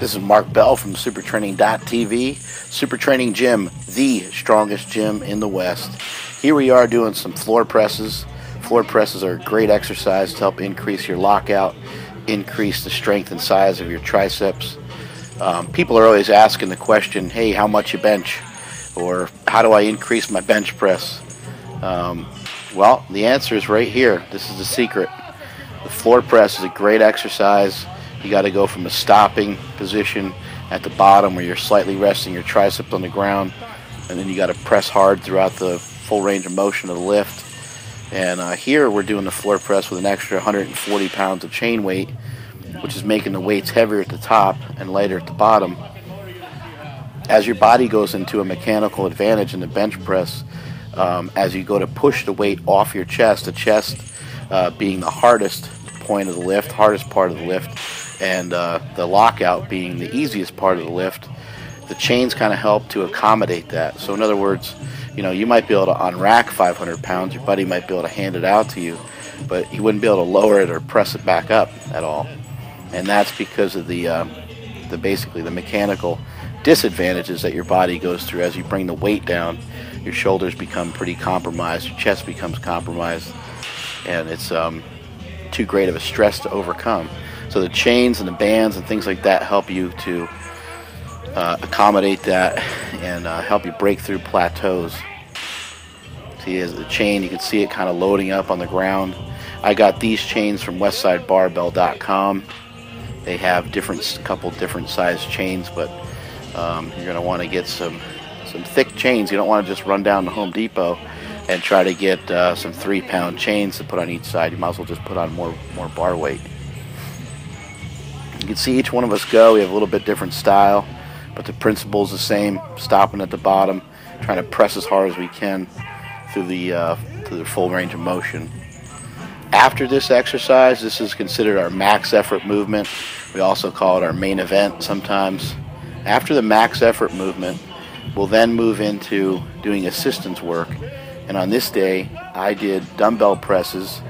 This is Mark Bell from supertraining.tv. Super Training Gym, the strongest gym in the West. Here we are doing some floor presses. Floor presses are a great exercise to help increase your lockout, increase the strength and size of your triceps. People are always asking the question, hey, how much you bench? Or how do I increase my bench press? Well, the answer is right here. This is the secret. The floor press is a great exercise. You got to go from a stopping position at the bottom where you're slightly resting your triceps on the ground, and then you got to press hard throughout the full range of motion of the lift. And here we're doing the floor press with an extra 140 pounds of chain weight, which is making the weights heavier at the top and lighter at the bottom. As your body goes into a mechanical advantage in the bench press, as you go to push the weight off your chest, the chest being the hardest point of the lift, hardest part of the lift, and the lockout being the easiest part of the lift, the chains kind of help to accommodate that. So in other words, you know, you might be able to unrack 500 pounds, your buddy might be able to hand it out to you, but he wouldn't be able to lower it or press it back up at all. And that's because of basically the mechanical disadvantages that your body goes through. As you bring the weight down, your shoulders become pretty compromised, your chest becomes compromised, and it's too great of a stress to overcome. So the chains and the bands and things like that help you to accommodate that and help you break through plateaus. See, as the chain, you can see it kind of loading up on the ground. I got these chains from westsidebarbell.com. They have couple different size chains, but you're going to want to get some thick chains. You don't want to just run down to Home Depot and try to get some 3-pound chains to put on each side. You might as well just put on more bar weight. You can see each one of us go. We have a little bit different style, but the principle is the same. Stopping at the bottom, trying to press as hard as we can through the full range of motion. After this exercise, this is considered our max effort movement. We also call it our main event sometimes. After the max effort movement, we'll then move into doing assistance work. And on this day, I did dumbbell presses.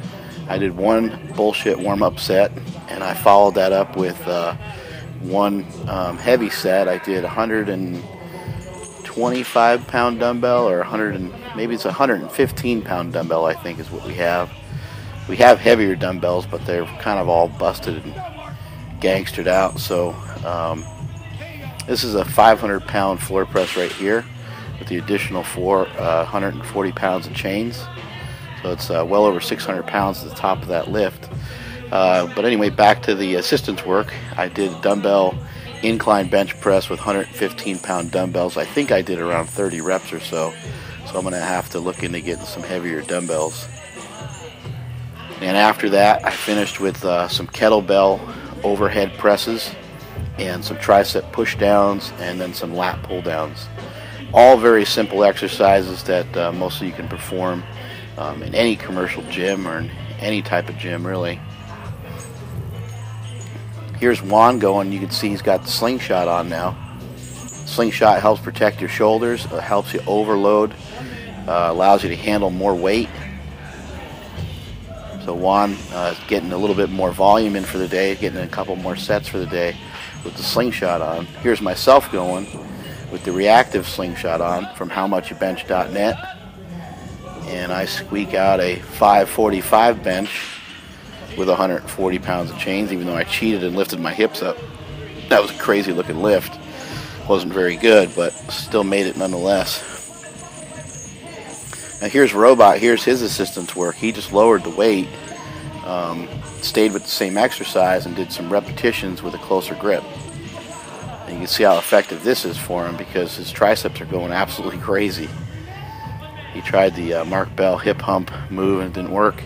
I did one bullshit warm-up set, and I followed that up with one heavy set. I did 125-pound dumbbell, or maybe it's a 115-pound dumbbell, I think is what we have. We have heavier dumbbells, but they're kind of all busted and gangstered out. So this is a 500-pound floor press right here with the additional 140 pounds of chains. So it's well over 600 pounds at the top of that lift. But anyway, back to the assistance work. I did a dumbbell incline bench press with 115-pound dumbbells. I think I did around 30 reps or so. So I'm going to have to look into getting some heavier dumbbells. And after that, I finished with some kettlebell overhead presses and some tricep push downs and then some lat pull downs. All very simple exercises that most of you can perform in any commercial gym or in any type of gym, really. Here's Juan going. You can see he's got the Sling Shot on now. Sling Shot helps protect your shoulders, helps you overload, allows you to handle more weight. So Juan is getting a little bit more volume in for the day, getting a couple more sets for the day with the Sling Shot on. Here's myself going with the reactive Sling Shot on from howmuchyoubench.net. And I squeak out a 545 bench with 140 pounds of chains, even though I cheated and lifted my hips up. That was a crazy looking lift. Wasn't very good, but still made it nonetheless. Now here's Robot. Here's his assistance work. He just lowered the weight, stayed with the same exercise, and did some repetitions with a closer grip. And you can see how effective this is for him because his triceps are going absolutely crazy. He tried the Mark Bell hip hump move and it didn't work.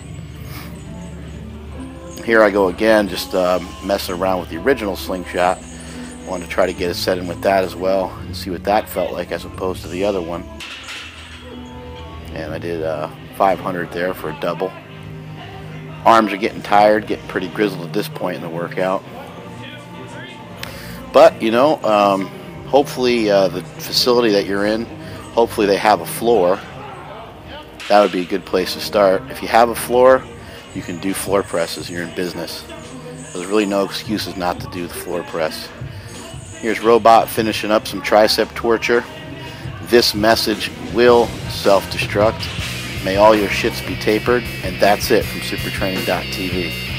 Here I go again, just messing around with the original Sling Shot. Wanted to try to get a set in with that as well and see what that felt like as opposed to the other one. And I did 500 there for a double. Arms are getting tired, getting pretty grizzled at this point in the workout. But, you know, hopefully the facility that you're in, hopefully they have a floor. That would be a good place to start. If you have a floor, you can do floor presses. You're in business. There's really no excuses not to do the floor press. Here's Robot finishing up some tricep torture. This message will self-destruct. May all your shits be tapered. And that's it from supertraining.tv.